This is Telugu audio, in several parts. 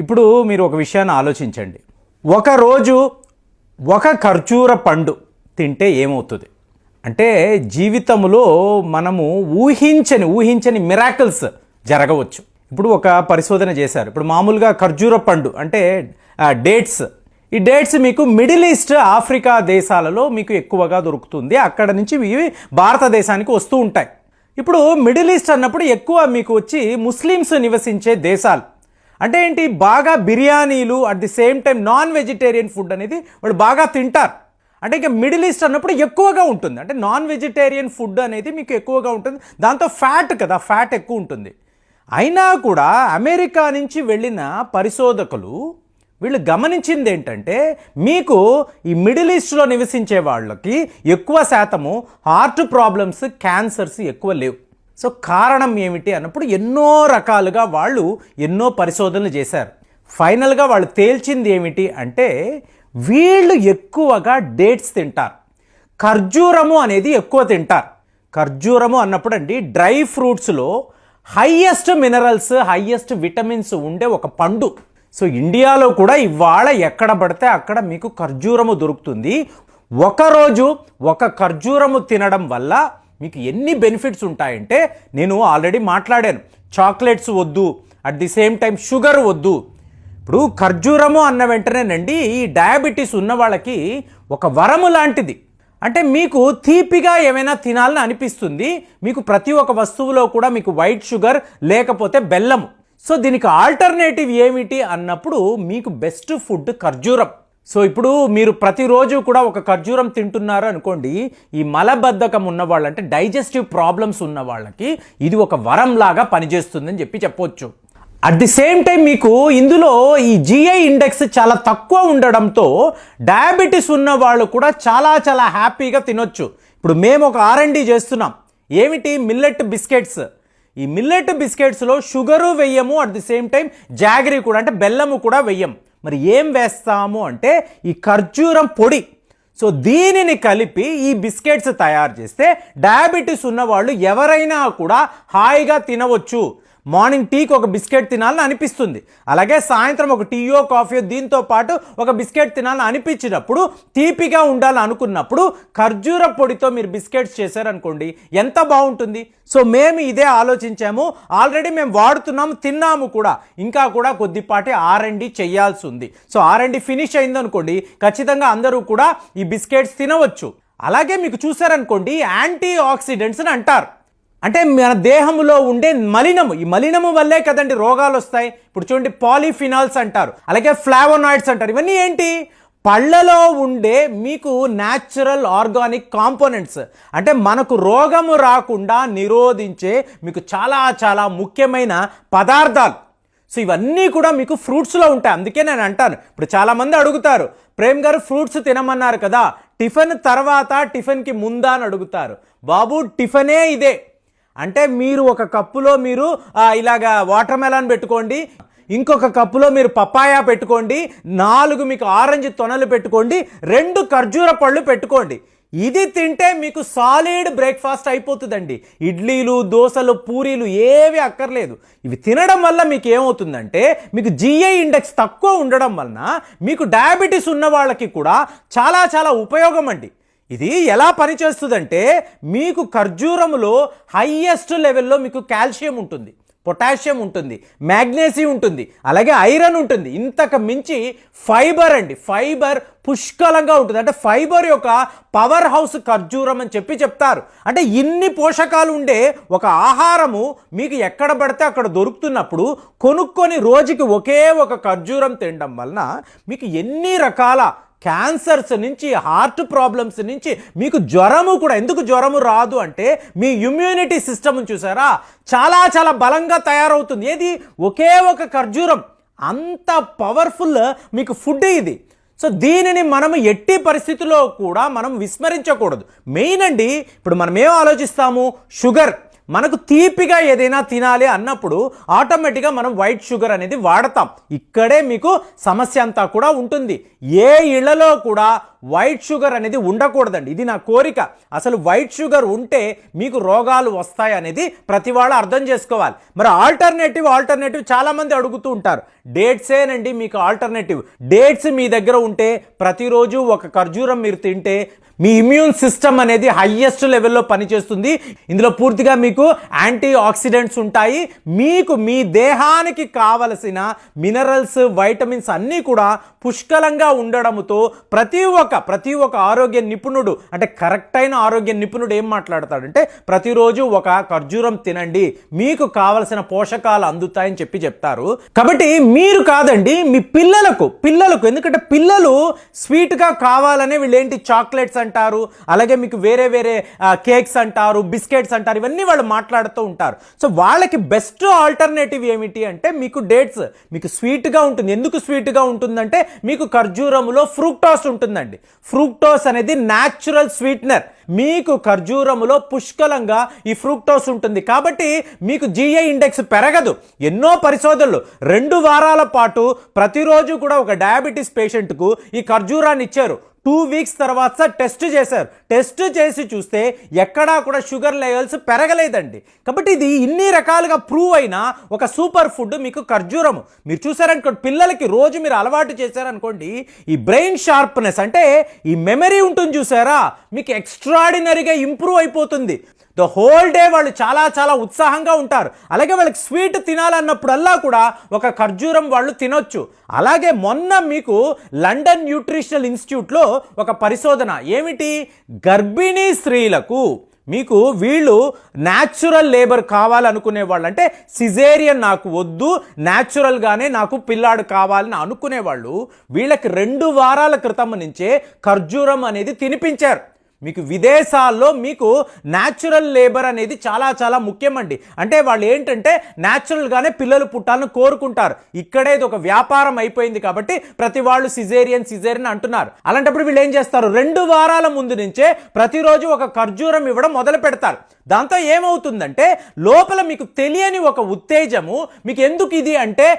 ఇప్పుడు మీరు ఒక విషయాన్ని ఆలోచించండి. ఒకరోజు ఒక ఖర్జూర పండు తింటే ఏమవుతుంది అంటే జీవితంలో మనము ఊహించని మిరాకిల్స్ జరగవచ్చు. ఇప్పుడు ఒక పరిశోధన చేశారు. ఇప్పుడు మామూలుగా ఖర్జూర పండు అంటే డేట్స్, ఈ డేట్స్ మీకు మిడిల్ ఈస్ట్ ఆఫ్రికా దేశాలలో మీకు ఎక్కువగా దొరుకుతుంది. అక్కడ నుంచి ఇవి భారతదేశానికి వస్తూ ఉంటాయి. ఇప్పుడు మిడిల్ ఈస్ట్ అన్నప్పుడు ఎక్కువ మీకు వచ్చి ముస్లిమ్స్ నివసించే దేశాలు. అంటే ఏంటి, బాగా బిర్యానీలు, at the same time non vegetarian food అనేది వాళ్ళు బాగా తింటారు. అంటే ఇక మిడిల్ ఈస్ట్ అన్నప్పుడు ఎక్కువగా ఉంటుంది. అంటే నాన్ వెజిటేరియన్ ఫుడ్ అనేది మీకు ఎక్కువగా ఉంటుంది. దాంతో ఫ్యాట్ కదా, ఫ్యాట్ ఎక్కువ ఉంటుంది. అయినా కూడా అమెరికా నుంచి వెళ్ళిన పరిశోధకులు వీళ్ళు గమనించింది ఏంటంటే మీకు ఈ మిడిల్ ఈస్ట్లో నివసించే వాళ్ళకి ఎక్కువ శాతము హార్ట్ ప్రాబ్లమ్స్, క్యాన్సర్స్ ఎక్కువ లేవు. సో కారణం ఏమిటి అన్నప్పుడు ఎన్నో రకాలుగా వాళ్ళు ఎన్నో పరిశోధనలు చేశారు. ఫైనల్గా వాళ్ళు తేల్చింది ఏమిటి అంటే వీళ్ళు ఎక్కువగా డేట్స్ తింటారు, ఖర్జూరము అనేది ఎక్కువ తింటారు. ఖర్జూరము అన్నప్పుడు అండి డ్రై ఫ్రూట్స్లో హైయెస్ట్ మినరల్స్, హైయెస్ట్ విటమిన్స్ ఉండే ఒక పండు. సో ఇండియాలో కూడా ఇవాళ ఎక్కడ పడితే అక్కడ మీకు ఖర్జూరము దొరుకుతుంది. ఒకరోజు ఒక ఖర్జూరము తినడం వల్ల మీకు ఎన్ని బెనిఫిట్స్ ఉంటాయంటే నేను ఆల్రెడీ మాట్లాడాను. చాక్లెట్స్ వద్దు, at the same time sugar వద్దు. ఇప్పుడు ఖర్జూరము అన్న వెంటనేనండి ఈ డయాబెటీస్ ఉన్న వాళ్ళకి ఒక వరము లాంటిది. అంటే మీకు తీపిగా ఏమైనా తినాలని అనిపిస్తుంది. మీకు ప్రతి ఒక్క వస్తువులో కూడా మీకు వైట్ షుగర్ లేకపోతే బెల్లము. సో దీనికి ఆల్టర్నేటివ్ ఏమిటి అన్నప్పుడు మీకు బెస్ట్ ఫుడ్ ఖర్జూరం. సో ఇప్పుడు మీరు ప్రతిరోజు కూడా ఒక ఖర్జూరం తింటున్నారు అనుకోండి, ఈ మలబద్ధకం ఉన్న వాళ్ళు అంటే డైజెస్టివ్ ప్రాబ్లమ్స్ ఉన్న వాళ్ళకి ఇది ఒక వరం లాగా పనిచేస్తుందని చెప్పొచ్చు. అట్ ది సేమ్ టైం మీకు ఇందులో ఈ జిఐ ఇండెక్స్ చాలా తక్కువ ఉండడంతో డయాబెటీస్ ఉన్న వాళ్ళు కూడా చాలా హ్యాపీగా తినొచ్చు. ఇప్పుడు మేము ఒక R&D చేస్తున్నాం. ఏమిటి, మిల్లెట్ బిస్కెట్స్. ఈ మిల్లెట్ బిస్కెట్స్లో షుగరు వెయ్యము, at the same time jaggery కూడా అంటే బెల్లము కూడా వెయ్యం. మరి ఏం వేస్తాము అంటే ఈ ఖర్జూరం పొడి. సో దీనిని కలిపి ఈ బిస్కెట్స్ తయారు చేస్తే డయాబెటీస్ ఉన్నవాళ్ళు ఎవరైనా కూడా హాయిగా తినవచ్చు. మార్నింగ్ టీకి ఒక బిస్కెట్ తినాలని అనిపిస్తుంది, అలాగే సాయంత్రం ఒక టీయో కాఫీయో దీంతో పాటు ఒక బిస్కెట్ తినాలని అనిపించినప్పుడు, తీపిగా ఉండాలని అనుకున్నప్పుడు ఖర్జూర పొడితో మీరు బిస్కెట్స్ చేశారనుకోండి ఎంత బాగుంటుంది. సో మేము ఇదే ఆలోచించాము, ఆల్రెడీ మేము వాడుతున్నాము, తిన్నాము కూడా. ఇంకా కూడా కొద్దిపాటి R&D చేయాల్సి ఉంది. సో R&D ఫినిష్ అయిందనుకోండి ఖచ్చితంగా అందరూ కూడా ఈ బిస్కెట్స్ తినవచ్చు. అలాగే మీకు చూసారనుకోండి యాంటీ ఆక్సిడెంట్స్ అని అంటారు. అంటే మన దేహంలో ఉండే మలినము, ఈ మలినము వల్లే కదండి రోగాలు వస్తాయి. ఇప్పుడు చూడండి పాలిఫినాల్స్ అంటారు, అలాగే ఫ్లావోనాయిడ్స్ అంటారు. ఇవన్నీ ఏంటి, పళ్ళలో ఉండే మీకు న్యాచురల్ ఆర్గానిక్ కాంపోనెంట్స్. అంటే మనకు రోగము రాకుండా నిరోధించే మీకు చాలా ముఖ్యమైన పదార్థాలు. సో ఇవన్నీ కూడా మీకు ఫ్రూట్స్లో ఉంటాయి. అందుకే నేను అంటాను, ఇప్పుడు చాలామంది అడుగుతారు, ప్రేమ్ గారు ఫ్రూట్స్ తినమన్నారు కదా, టిఫిన్ తర్వాత టిఫిన్కి ముందా అని అడుగుతారు. బాబు టిఫినే ఇదే. అంటే మీరు ఒక కప్పులో మీరు ఇలాగా వాటర్ మెలాన్ పెట్టుకోండి, ఇంకొక కప్పులో మీరు పపాయా పెట్టుకోండి, 4 మీకు ఆరెంజ్ తొనలు పెట్టుకోండి, 2 ఖర్జూర పళ్ళు పెట్టుకోండి. ఇది తింటే మీకు సాలిడ్ బ్రేక్ఫాస్ట్ అయిపోతుందండి. ఇడ్లీలు, దోశలు, పూరీలు ఏవి అక్కర్లేదు. ఇవి తినడం వల్ల మీకు ఏమవుతుందంటే మీకు జిఐ ఇండెక్స్ తక్కువ ఉండడం వలన మీకు డయాబెటీస్ ఉన్న వాళ్ళకి కూడా చాలా ఉపయోగం అండి. ఇది ఎలా పనిచేస్తుందంటే మీకు ఖర్జూరములో హైయెస్ట్ లెవెల్లో మీకు కాల్షియం ఉంటుంది, పొటాషియం ఉంటుంది, మ్యాగ్నీషియం ఉంటుంది, అలాగే ఐరన్ ఉంటుంది. ఇంతకు మించి ఫైబర్ అండి, ఫైబర్ పుష్కలంగా ఉంటుంది. అంటే ఫైబర్ యొక్క పవర్ హౌస్ ఖర్జూరం అని చెప్తారు. అంటే ఇన్ని పోషకాలు ఉండే ఒక ఆహారము మీకు ఎక్కడ పడితే అక్కడ దొరుకుతున్నప్పుడు కొనుక్కొని రోజుకి ఒకే ఒక ఖర్జూరం తినడం వలన మీకు ఎన్ని రకాల క్యాన్సర్స్ నుంచి, హార్ట్ ప్రాబ్లమ్స్ నుంచి, మీకు జ్వరము కూడా. ఎందుకు జ్వరము రాదు అంటే మీ ఇమ్యూనిటీ సిస్టమ్ చూసారా చాలా బలంగా తయారవుతుంది. ఏది, ఒకే ఒక ఖర్జూరం. అంత పవర్ఫుల్ మీకు ఫుడ్ ఇది. సో దీనిని మనం ఎట్టి పరిస్థితుల్లో కూడా మనం విస్మరించకూడదు. మెయిన్ అండి, ఇప్పుడు మనం ఏం ఆలోచిస్తాము, షుగర్. మనకు తీపిగా ఏదైనా తినాలి అన్నప్పుడు ఆటోమేటిక్గా మనం వైట్ షుగర్ అనేది వాడతాం. ఇక్కడే మీకు సమస్య అంతా కూడా ఉంటుంది. ఏ ఇళ్లలో కూడా వైట్ షుగర్ అనేది ఉండకూడదండి. ఇది నా కోరిక. అసలు వైట్ షుగర్ ఉంటే మీకు రోగాలు వస్తాయి అనేది ప్రతి వాళ్ళు అర్థం చేసుకోవాలి. మరి ఆల్టర్నేటివ్ చాలామంది అడుగుతూ ఉంటారు. డేట్సేనండి మీకు ఆల్టర్నేటివ్. డేట్స్ మీ దగ్గర ఉంటే ప్రతిరోజు ఒక ఖర్జూరం మీరు తింటే మీ ఇమ్యూన్ సిస్టమ్ అనేది హైయెస్ట్ లెవెల్లో పనిచేస్తుంది. ఇందులో పూర్తిగా మీకు యాంటీ ఆక్సిడెంట్స్ ఉంటాయి. మీకు మీ దేహానికి కావలసిన మినరల్స్, వైటమిన్స్ అన్నీ కూడా పుష్కలంగా ఉండడంతో ప్రతి ఒక్క ఆరోగ్య నిపుణుడు, అంటే కరెక్ట్ అయిన ఆరోగ్య నిపుణుడు ఏం మాట్లాడతాడంటే ప్రతిరోజు ఒక ఖర్జూరం తినండి, మీకు కావలసిన పోషకాలు అందుతాయని చెప్తారు. కాబట్టి మీరు కాదండి, మీ పిల్లలకు ఎందుకంటే పిల్లలు స్వీట్గా కావాలనే వీళ్ళు ఏంటి చాక్లెట్స్ అంటారు, అలాగే మీకు వేరే కేక్స్ అంటారు, బిస్కెట్స్ అంటారు, ఇవన్నీ వాళ్ళు మాట్లాడుతూ ఉంటారు. సో వాళ్ళకి బెస్ట్ ఆల్టర్నేటివ్ ఏమిటి అంటే మీకు డేట్స్. మీకు స్వీట్గా ఉంటుంది. ఎందుకు స్వీట్గా ఉంటుందంటే మీకు ఖర్జూరంలో ఫ్రూక్టోస్ ఉంటుందండి. ఫ్రూక్టోస్ అనేది న్యాచురల్ స్వీట్నర్. మీకు ఖర్జూరములో పుష్కలంగా ఈ ఫ్రూక్టోస్ ఉంటుంది కాబట్టి మీకు జిఐ ఇండెక్స్ పెరగదు. ఎన్నో పరిశోధనలు 2 వారాల పాటు ప్రతిరోజు కూడా ఒక డయాబెటీస్ పేషెంట్కు ఈ ఖర్జూరాన్ని ఇచ్చారు. 2 వీక్స్ తర్వాత టెస్ట్ చేశారు. టెస్ట్ చేసి చూస్తే ఎక్కడా కూడా షుగర్ లెవెల్స్ పెరగలేదండి. కాబట్టి ఇది ఇన్ని రకాలుగా ప్రూవ్ అయిన ఒక సూపర్ ఫుడ్ మీకు ఖర్జూరము. మీరు చూసారనుకోండి, పిల్లలకి రోజు మీరు అలవాటు చేశారనుకోండి, ఈ బ్రెయిన్ షార్ప్నెస్ అంటే ఈ మెమరీ ఉంటుంది చూసారా, మీకు ఎక్స్ట్రాడినరీగా ఇంప్రూవ్ అయిపోతుంది. ద హోల్ డే వాళ్ళు చాలా ఉత్సాహంగా ఉంటారు. అలాగే వాళ్ళకి స్వీట్ తినాలన్నప్పుడల్లా కూడా ఒక ఖర్జూరం వాళ్ళు తినొచ్చు. అలాగే మొన్న మీకు లండన్ న్యూట్రిషనల్ ఇన్స్టిట్యూట్లో ఒక పరిశోధన ఏమిటి, గర్భిణీ స్త్రీలకు మీకు వీళ్ళు న్యాచురల్ లేబర్ కావాలనుకునే వాళ్ళు, అంటే సిజేరియన్ నాకు వద్దు, న్యాచురల్గానే నాకు పిల్లాడు కావాలని అనుకునేవాళ్ళు, వీళ్ళకి 2 వారాల క్రితం నుంచే ఖర్జూరం అనేది తినిపించారు. మీకు విదేశాల్లో మీకు న్యాచురల్ లేబర్ అనేది చాలా ముఖ్యమండి. అంటే వాళ్ళు ఏంటంటే న్యాచురల్గానే పిల్లలు పుట్టాలని కోరుకుంటారు. ఇక్కడే ఇది ఒక వ్యాపారం అయిపోయింది కాబట్టి ప్రతి వాళ్ళు సిజేరియన్ అంటున్నారు. అలాంటప్పుడు వీళ్ళు ఏం చేస్తారు, 2 వారాల ముందు నుంచే ప్రతిరోజు ఒక ఖర్జూరం ఇవ్వడం మొదలు పెడతారు. దాంతో ఏమవుతుందంటే లోపల మీకు తెలియని ఒక ఉత్తేజము, మీకు ఎందుకు ఇది అంటే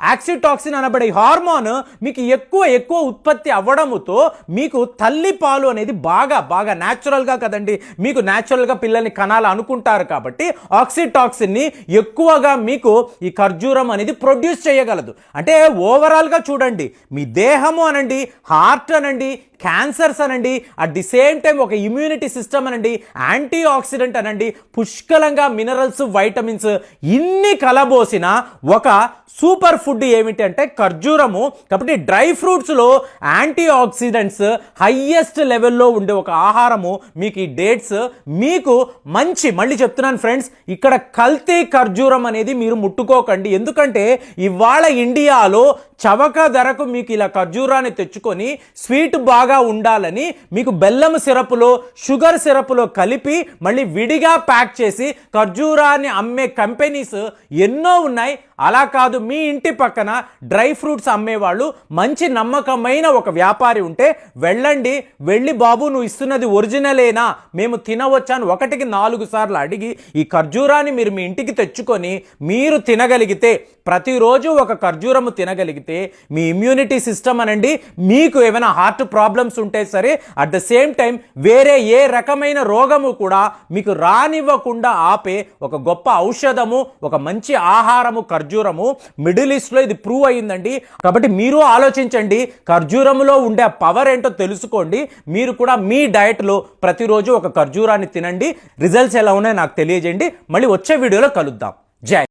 యాక్సిటాక్సిన్ అనబడే హార్మోన్ మీకు ఎక్కువ ఉత్పత్తి అవ్వడంతో మీకు తల్లి పాలు అనేది బాగా న్యాచురల్గా కదండి, మీకు న్యాచురల్గా పిల్లల్ని కనాలి అనుకుంటారు కాబట్టి ఆక్సిటాక్సిన్ని ఎక్కువగా మీకు ఈ ఖర్జూరం అనేది ప్రొడ్యూస్ చేయగలదు. అంటే ఓవరాల్గా చూడండి, మీ దేహము అనండి, హార్ట్ అనండి, క్యాన్సర్స్ అనండి, అట్ ది సేమ్ టైం ఒక ఇమ్యూనిటీ సిస్టమ్ అనండి, యాంటీ ఆక్సిడెంట్ అనండి, పుష్కలంగా మినరల్స్, వైటమిన్స్ ఇన్ని కలబోసిన ఒక సూపర్ ఫుడ్ ఏమిటి అంటే ఖర్జూరము. కాబట్టి డ్రై ఫ్రూట్స్లో యాంటీ ఆక్సిడెంట్స్ హైయెస్ట్ లెవెల్లో ఉండే ఒక ఆహారము మీకు ఈ డేట్స్. మీకు మళ్ళీ చెప్తున్నాను ఫ్రెండ్స్, ఇక్కడ కల్తీ ఖర్జూరం అనేది మీరు ముట్టుకోకండి. ఎందుకంటే ఇవాళ ఇండియాలో చవక ధరకు మీకు ఇలా ఖర్జూరాన్ని తెచ్చుకొని స్వీట్ బాగా ఉండాలని మీకు బెల్లం సిరపులో, షుగర్ సిరపులో కలిపి మళ్ళీ విడిగా ప్యాక్ చేసి ఖర్జూరాన్ని అమ్మే కంపెనీస్ ఎన్నో ఉన్నాయి. అలా కాదు, మీ ఇంటి పక్కన డ్రై ఫ్రూట్స్ అమ్మేవాళ్ళు మంచి నమ్మకమైన ఒక వ్యాపారి ఉంటే వెళ్ళి బాబు నువ్వు ఇస్తున్నది ఒరిజినలేనా, మేము తినవచ్చాను 1కి 4 సార్లు అడిగి ఈ ఖర్జూరాన్ని మీరు మీ ఇంటికి తెచ్చుకొని మీరు తినగలిగితే, ప్రతిరోజు ఒక ఖర్జూరము తినగలిగితే మీ ఇమ్యూనిటీ సిస్టమ్ అనండి, మీకు ఏమైనా హార్ట్ ప్రాబ్లమ్స్ ఉంటే సరే, అట్ ద సేమ్ టైం వేరే ఏ రకమైన రోగము కూడా మీకు రానివ్వకుండా ఆపే ఒక గొప్ప ఔషధము, ఒక మంచి ఆహారము ఖర్జూరము. మిడిల్ ఈస్ట్లో ఇది ప్రూవ్ అయ్యిందండి. కాబట్టి మీరు ఆలోచించండి, ఖర్జూరములో ఉండే పవర్ ఏంటో తెలుసుకోండి. మీరు కూడా మీ డయట్లో ప్రతిరోజు ఒక ఖర్జూరాన్ని తినండి. రిజల్ట్స్ ఎలా ఉన్నాయో నాకు తెలియజేయండి. మళ్ళీ వచ్చే వీడియోలో కలుద్దాం. జై